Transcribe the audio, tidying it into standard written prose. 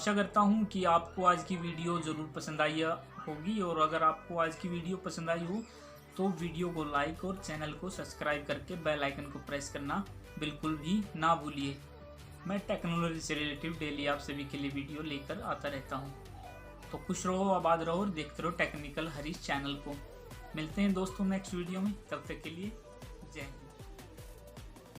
आशा करता हूँ कि आपको आज की वीडियो ज़रूर पसंद आई होगी, और अगर आपको आज की वीडियो पसंद आई हो तो वीडियो को लाइक और चैनल को सब्सक्राइब करके बेल आइकन को प्रेस करना बिल्कुल भी ना भूलिए। मैं टेक्नोलॉजी से रिलेटिव डेली आप सभी के लिए वीडियो लेकर आता रहता हूँ। तो खुश रहो, आबाद रहो और देखते रहो टेक्निकल हरीश चैनल को। मिलते हैं दोस्तों नेक्स्ट वीडियो में, तब तक के लिए जय हिंद।